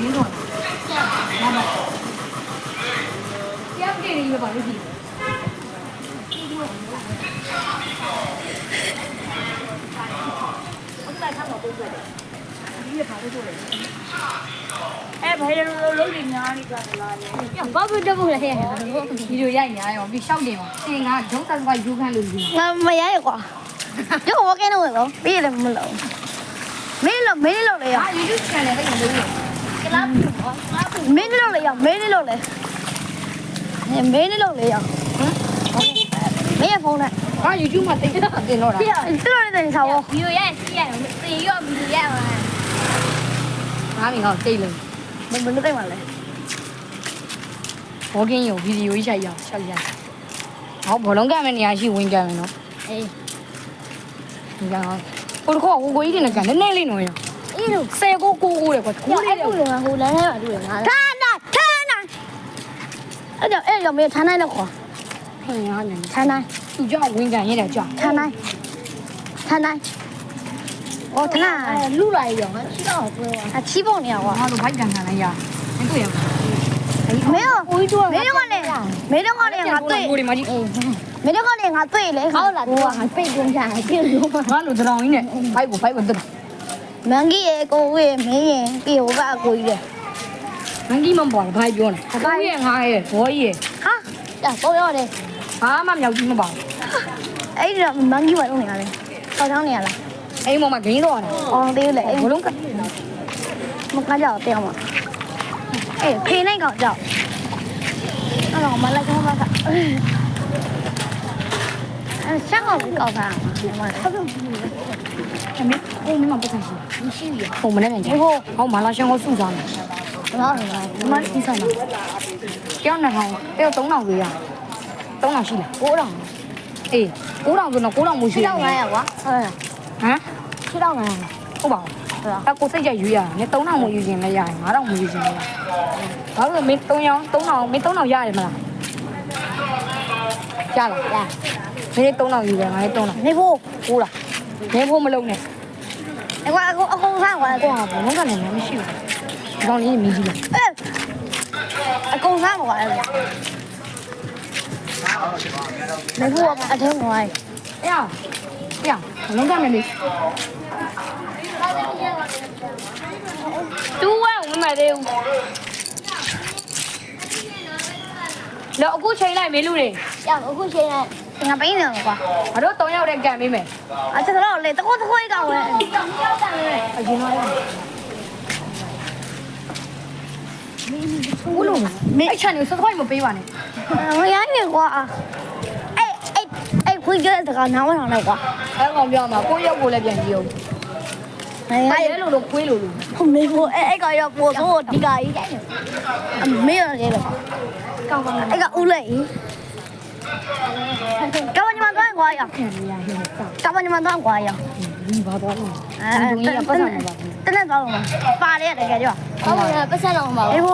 ရင်းတော့လာပါပြောင်းကြည့်ရပါလို့ဒီဘာလို့လုံးနေညာနေကြလားလေဘာလို့တက်ဖို့လဲဗီဒီယိုရိုက်ညာရောပြီးရှောက်တယ်ပါအင်းငါဒုက္ခကယူခံလို့ယူ ငါမရရကွာကျုပ်ဝကင်းတော့လို့ပြီးတယ်မလို့မင်းလို့လေရ YouTube channel ပဲလို့ရကလာမင်းလို့လေရမင်းလို့လေမင်းလို့လေရမင်းဖုန်းနဲ့ ငါ YouTube မှာတင်တော့တာပြီးတော့တင်ထားဖို့ ဗီဒီယိုရိုက်စီးရတယ်သင်ရောဗီဒီယိုရိုက်ပါ ငါငါတိတ်လို့ မင်းသိမှလဲ ဘောကင်းရောဗီဒီယိုရိုက်ရအောင်ရှောက်ရဟောဘောလုံးကမ်းမယ့်နေရာရှိဝင်ကမ်းမယ်နော်အေးငါဟိုတော့ကိုကြီးတင်ကန်နည်းနည်းလေးနော်ရအေးလို့10ကို9တဲ့ကွာ9လေးတဲ့ ဟိုလမ်းထဲမှာတွေ့ငါထားအဲ့တော့မင်းထားနိုင်တော့ခေါ် ဟင်ဟာနေ ထားနိုင် သူကြောင့်ဝင်ကန်ရတယ်ကြောက် ထားနိုင်哦，他那လူလာရောငါချီတော့ပြောပါ他起爆你啊！ ငါတို့ဘိုက်ကန်ခံလိုက်ရမတွေ့ရဘူး我没有，没那个嘞，没那个嘞，俺 ကို 对， ဒီမှာကြီး 没那个嘞，俺对嘞。好啦我还背公下还进入 ငါတို့တောင်ကြီးနဲ့ဘိုက်ကိုတက် 蛮给耶，个位没人给我爸过的。 မန်ကြီးမပေါ်ဘိုက်ပြောနေဘိုက်ရဲ့ငါရဲ့ဘောကြီးရဲ့ 哈，呀，都要的。 ဘာမှမြောက်ကြီးမပါဘူး 哎，这蛮给我弄的嘞，好长年了。 အိမ်ပေါ်မှာဂိမ်းတော့နေ 哦，对嘞， ဘလုံးက 我感觉对嘛。哎，配那个叫，那我们来看看看。香港不搞啥？ အမေအိမ်မှာပတ်သက်ရှိမရှိရပုံမနဲ့မြန်ကြီးဟောမလာရှန်ကိုစုစားမယ် 什么？ဒီမှာဒီဆိုင်မှာကျောင်းနဲ့ဟောင်းတော3000ပေးရ3000ရှိလား9000အေး9000ဆိုတော့9000မရှိ 七道南呀，我。哎， ဟမ် 七道南。 ဟုတ်ပါဘူးအဲ့ကိုစိတ်ကြရွေးရနေ3000မယူခြင်းလည်းရတယ်9000မယူခြင်းလည်းဘာလို့မင်း3ရောင်း3000မင်း3000ရတယ်မလားရလားရမင်း3000ယူတယ်ငါလည်း3000你不？ ဟုတ်လားမင်းဖို့မလုံးနဲ့ 哎，我看我ကိုကဘလုံးကနေမရှိဘူးဒီကောင်လေးမြည်ကြည့်လား 哎，公山我来了。你不我听我哎。 အေးအေးဘလုံးကနေလေတူဝဲဝင်မသေးဘူးလောအခုချိန်လိုက်မေးလူတွေ 呀，我过去呢，我背呢我。 ငါတို့3ယောက်တည်းကန်ပေးမယ် 啊，这个老累，这个会搞嘞。 အရင်တော့ဘူးလို့မင်းအချန်ကိုစသွားမပေးပါနဲ့ 我养你过啊。哎，会觉得这个拿我上来过。 အဲ့ကောင်ပြောမှာကိုရောက်ကိုလည်းပြန်ကြည့်အောင် 哎 ဘာလဲ 呀， လို့ခွေးလို့ 我没过，哎个要我说我这个一点，没有这个。哎个乌雷。干嘛你们断过呀？ ခံရရဟင်းစောက် 干嘛你们断过呀？ ဒီဘာသွားလို့ 哎， ဒီကြီးကပတ်စံနေပါဘူး 真的断了吗？发的那个就。 ဟုတ်ကဲ့ပတ်ဆက်တော့မှာ 哎不。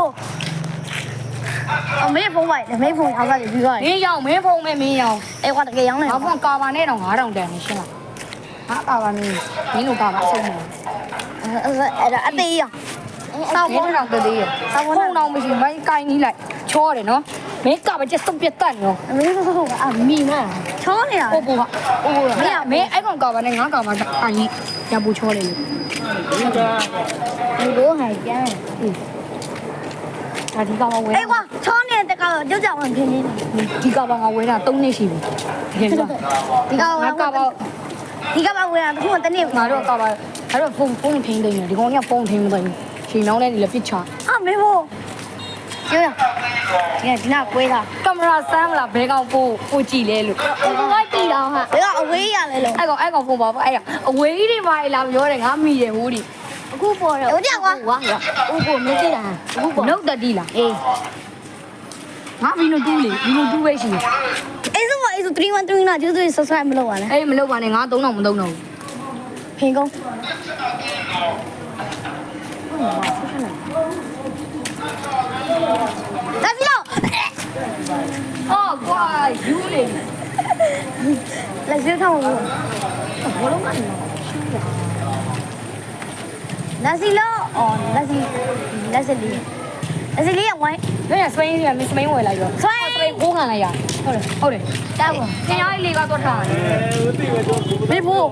没风歪的，没风啥个就比个。 မင်းရောက်မင်းဖုံမဲ့မင်းရောက် 哎，我这个养的。 ငါဖုံကာပါနဲ့တော့9000တန်နေရှင်းလားဟာကာပါမင်းမင်းတို့ကာပါအဆုံးမလား အသေးရ တောက်ဖို့တော့တသေးရဖုံတော့မရှိမိုင်းကိုင်းနီးလိုက်ချောတယ်နော်မင်းကာပါချက်စုပ်ပြတ်တတ်နော် မင်းတို့ကအမီမချောနေတာ ဟုတ်ဘူးဟာဟုတ်ဘူးမင်းမင်းအဲ့ကောင်ကာပါနဲ့ငါကာပါအိုင်ကြီးရပူချောတယ်လို့ ဒီလိုဟိုင်ကျန်း ဒါဒီကာပါဝဲ အေးကွာချောနေတဲ့ကောင်ကြောက်ကြောက်ဝင်ဖြစ်နေတယ် ဒီကာပါငါဝဲတာ3နှစ်ရှိပြီတကယ်ဆို ဒီကောင် ငါကာပါ ဒီကောင်ဝင်တာတခုတနေ့ ငါတို့ကာပါအဲ့တော့ဖုန်းထိန်းသိမ်းတယ်ဒီကောင်ကဖုန်းထိန်းမသိဘူးချိန်နှောင်းတဲ့ဒီလည်းပစ်ချ အမေဘောကျော်ရဒီနာကွေးတာ ကင်မရာဆမ်းမလားဘဲကောင်ပို့ကြည့်လဲလို့ ကိုကကြည့်တော့ဟာ ဒီကအဝေးရလဲလို့ အဲ့ကောင်ဖုန်းပါပါအဲ့အဝေးကြီးတွေပါလာပြောတယ်ငါမိတယ်ဟိုဒီ အခုပေါ်တော့ ဟုတ်ကြကွာ ဝါဥကိုမကြည့်တာအခုပေါ် နှုတ်တတိလားအေးငါဘီနိုတူးလေဘီနိုတူးပဲရှိတယ် အေးစမအေးစ313နာကျိုးစ subscribe မလုပ်ပါနဲ့ အေးမလုပ်ပါနဲ့ငါ3000မသုံးတော့ဘူး ဖင်ကုန်းဒါစီလို့ ဟောကွာယူနေ လက်စထောင်းလို့ ဘောလုံးကနေ ဒါစီလို့ အော်လက်စီလေးရဝိုင်း ဘယ်စပိန်ကြီးကမစပိန်ဝယ်လိုက်ရောစပိန်ကိုခံလိုက်ရဟုတ်တယ်တားပါခင်ဗျားလေးကတော့ထားတယ် မေဖို့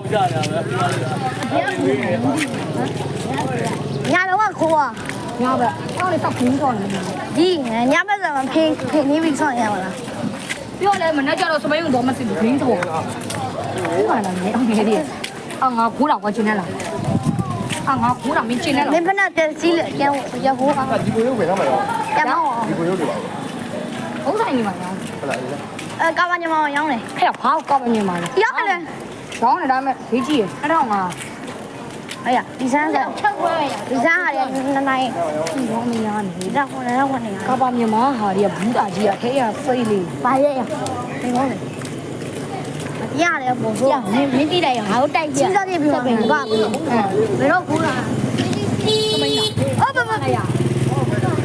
ညာတော့ခိုးอ่ะ ညဘက်ဟောလေတောက်ခင်းတော့နေ ဒီညဘက်ဆိုမဖေးနေပြီးဆောင်ရပါလား ပြောလဲမနေ့ကျတော့စပိန်ကတော့မစစ်ဘူးခင်းတော့ဟုတ်ပါလားနေအောင်နေတယ်အော်ငါခိုးတော့ကကျင်းနေလားငါခိုးတော့မင်းကျင်းနေလား မင်းဖနာတက်စီးလေရဟိုးပါ ဒီကိုရုပ်ဝင်တော့မှာရော ရမောင်း ဒီကိုရုပ်တွေပါဘူး ဟုတ်ဆိုင်နေပါလား ဟုတ်လား ကာမညမောင်းရောင်းတယ် ဟဲ့ဘာကောက်နေမှာလဲ ရောင်းတယ် ရောင်းနေဒါမဲ့ဒီကြည့်ရအဲ့တော့ငါ အေးရဒီစမ်းဆက် ချက်ခွဲရ ဒီစမ်းဟာရနနိုင် ဒီရောင်းနေရနေ ဒီတော့ခေါ်နေတော့ခေါ်နေ ကပါမြန်မာဟာဒီကဘူးတာကြီးကထဲရစိတ်လေး ပါရဲ့ရ ဒီကောင်းတယ်ရတယ်ပုံဆို မင်းတိလိုက်ရငါတို့တိုက်ကြ စီးစားပြပြီးမှပြန်ပါဘူး ဘယ်တော့ခိုးတာ စပိန်လား ဟုတ်ပါပါ အဲ့ရအဲ့တော့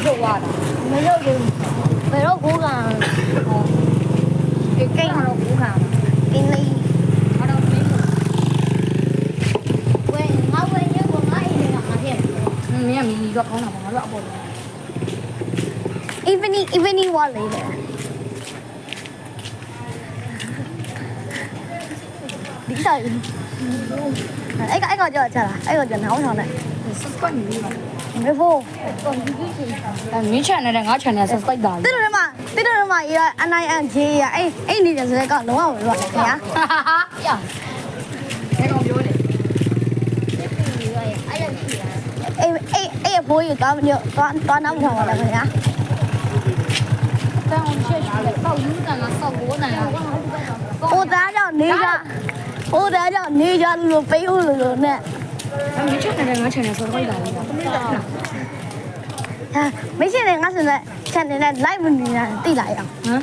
ထုတ်သွားတာ မလုပ်ဘူးဘယ်တော့ခိုးတာ ဒီကိန်းတော့ဘူးခံ အင်းလေး အဲ့တော့မင်း ဝယ်ငါဝယ်ညကိုငါအိမ်ကငါဖြစ် မင်းကမီတော့ကောင်းတာပါငါတို့အပေါ်တော့ evening walk လေးတယ်ဒီစားအဲ့ကကြောက်ချလာအဲ့ကကြောက်နောင်းဆောင်တယ် subscribe နေပါ မေဖို့ အဲ့မင်း channel နဲ့ငါ channel subscribe တာ တိတော်မှာရ NINJ ရအဲ့နေတယ်ဆိုတဲ့ကောင်လုံးဝမပြောပါခင်ဗျာ ရဘယ်ကောင်ပြောလဲ အဲ့ဒါရှိတာ အဲ့ဘိုးကြီးကောင်းညတော့နောက်ထောင်ပါလားခင်ဗျာ တောင်းချက်ရှိတယ်ပေါက်ယူတန်ကစောက်ကိုတန်က ဟိုသားကြောင့်နေကြလို့ပေးဦးလို့နဲ့ မင်း channel နဲ့ငါ channel subscribe တာလေ ဟာမရှိနဲ့ငါဆိုတဲ့ channel နဲ့ live မနေတာတိလာရအောင် ဟမ်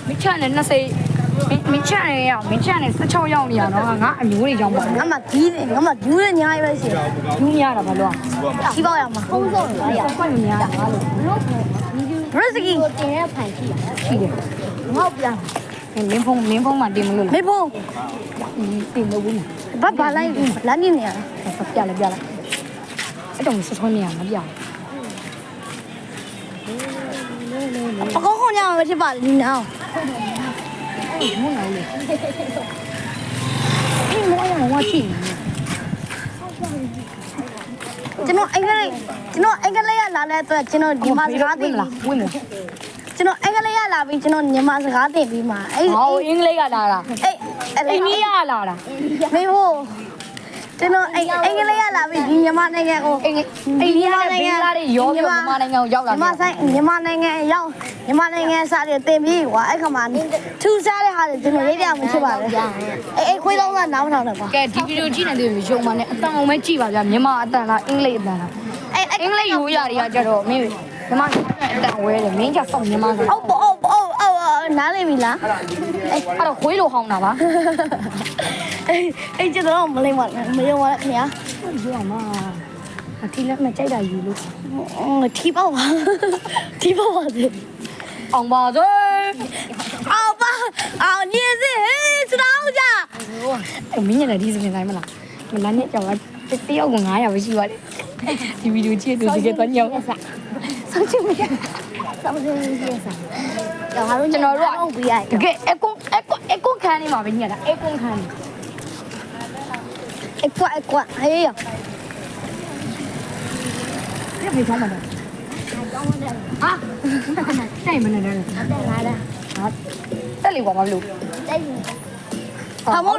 မင်း channel 20မင်း channel ရမင်း channel 16ရောက်နေရတော့ငါအမျိုးတွေကြောင်းပါ ငါမှကြီးတယ်ငါမှဂျူးနဲ့ညာရွယ်ရှိတယ် ယူများတာဘာလို့ ကြီးပေါက်ရမှာ ဖုံးဆုံးလာရ subscribe မများတာဘာလို့ ဘရစ်စကီ ကိုတင်ရဖိုင်ရှိတာ ရှိတယ် ငေါ့ပြန် မင်းဖုန်းမှာတင်မလို့လား မေဖို့ တင်လို့ဘူး ဘာလိုက်လမ်းနေနေရ ပြလိုက်အဲ့တော့ဆွဆွနေရမပြ ပကောင်းခေါညမှာဖြစ်ပါလေဒီနောင် အဲ့မဟုတ်လေအဲ့မောရဝါချီ ကျွန်တော်အင်္ဂလိပ်ရလာတဲ့အတွက်ကျွန်တော်ဒီမှာစကားသိ လားဝင်လား ကျွန်တော်အင်္ဂလိပ်ရလာပြီးကျွန်တော်မြန်မာစကားသိပြီးမှအဲ့ ဟောအင်္ဂလိပ်ကလာတာ အဲ့ အိန္ဒိယလာတာ မေဖို့ကျွန်တော်အင်္ဂလိပ်ရလာပြီးဒီမြန်မာနိုင်ငံကို အိန္ဒိယနိုင်ငံတွေရောမြန်မာနိုင်ငံကိုရောက်လာ မြန်မာနိုင်ငံရောက်မြန်မာနိုင်ငံစားတွေတင်ပြီးကွာအဲ့ခါမှာထူးခြားတဲ့ဟာတွေကျွန်တော်ရေးပြမဖြစ်ပါဘူးအဲ့ခွေးလုံးကနားမထောင်တော့ကွာ ကဲဒီဗီဒီယိုကြည့်နေတယ်ရုံမှနဲ့အတန်အောင်ပဲကြည့်ပါဗျာမြန်မာအတန်လားအင်္ဂလိပ်အတန်လား အဲ့ အင်္ဂလိပ်ရိုးရာတွေကကြတော့မင်းမြန်မာအတန်ဝဲတယ်မင်းကစောက်မြန်မာဆို နားလိမ့်ပြီလား အဲ့တော့ခွေးလိုဟောင်းတာပါ အဲ့ကျွန်တော်မလိမ့်ပါနဲ့မယုံပါနဲ့ခင်ဗျာ ပြောမှာအထီးလက်မကြိုက်တာယူလို့ ထီပေါက်ပါထီပေါက်ပါစေ အောင်ပါစေ အောင်ပါအောင်ညစ်စေစတောင်းကြ အဲ့မင်းလည်းဒီစပြင်တိုင်းမလားမလားနဲ့ကြောင်ကတယောက်ကို900ပဲရှိပါလေဒီဗီဒီယိုကြည့်လို့ဒီကတော့ညောင်းစားဆောက်ချင်မရ စောင်းစင်းကြီးစားတော့ဟာ ကျွန်တော်တို့ တော့ပြရ တကယ်အကွန်ခန်းနေမှာပဲညတာအကွန်ခန်းနေ အကွာဟေးရ ပြဖေးချောင်းမှာတော့ဟာနိုင်မနေတယ် လာတာ ဟာတက်လေကွာမလို့ တိုက်နေ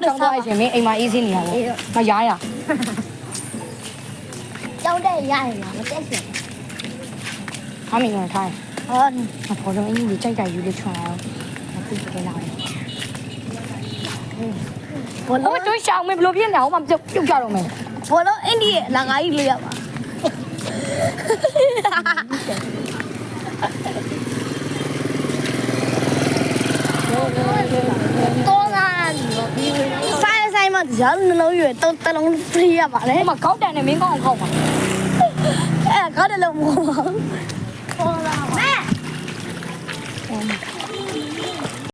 တော့ရှင်မင်းအိမ်မှာအေးစင်းနေရပါမရားရ ကြောင်းတဲ့ရရင်မတက်ရှင် အမင်းကထိုင် ဟော အဖေတို့အင်းကြီးကြိုက်ကြယူလို့ချွန်အောင်မသိကြလာတယ် ဘော ဟို လုံး တို့ရှောင်းမဘလို့ပြင်းနေအောင်မပြုတ်ကြတော့မယ် ဘောလုံးအိန္ဒိယလာငါကြီးလေးရပါ တော့လာဒီလို ဆိုင်မှာဇာတ်နှလုံးရွယ်တုံးတလုံးပြေးရပါလေ ဟိုမှာကောက်တန်နဲ့မင်းကောင်းအောင်ခောက်ပါ အဲ့ကားတယ်လို့မဟုတ်ပါဘူး ပေါ်လာမဲ ဟိုမှာခ